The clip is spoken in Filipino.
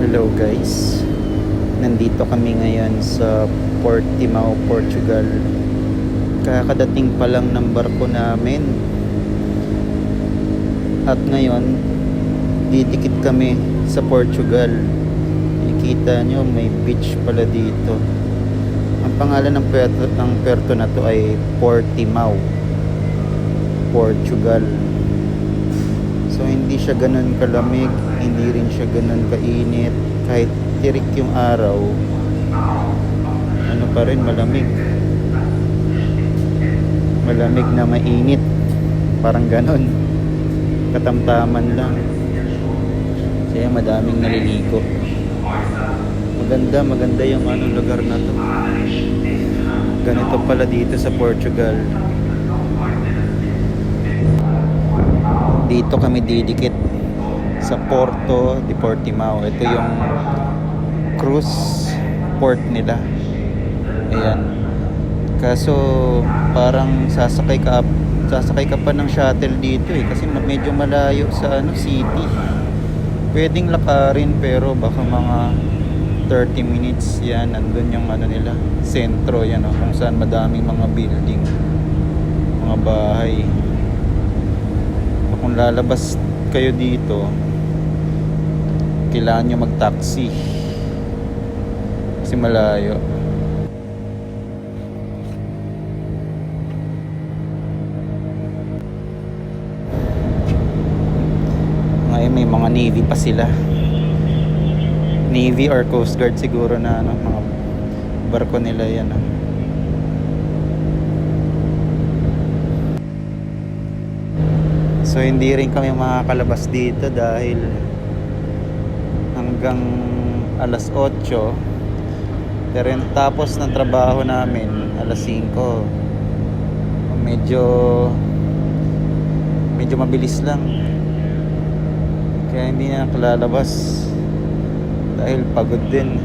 Hello guys, nandito kami ngayon sa Portimao, Portugal. Kakadating pa lang ng barko namin. At ngayon, didikit kami sa Portugal. Nakikita nyo, may beach pala dito. Ang pangalan ng puerto na to ay Portimao, Portugal. So hindi siya ganun kalamig, hindi rin siya ganun kainit. Kahit tirik yung araw, ano pa rin, malamig. Malamig na mainit. Parang ganun. Katamtaman lang. Kaya madaming naliligo. Maganda yung lugar na to. Ganito pala dito sa Portugal. Dito kami didikit sa Porto de Portimao. Ito yung cruise port nila. Ayan. Kaso parang sasakay ka pa ng shuttle dito kasi medyo malayo sa city. Pwedeng lakarin pero baka mga 30 minutes yan. Nandun yung nila, sentro yan, kung saan madaming mga building, mga bahay. Kung lalabas kayo dito, kailangan nyo mag-taxi kasi malayo. Ngayon may mga navy pa sila, navy or coast guard siguro na mga barko nila yan. So hindi rin kami makakalabas dito dahil hanggang alas 8. Pero yung tapos ng trabaho namin alas 5. Medyo mabilis lang. Kaya hindi na nakalalabas dahil pagod din.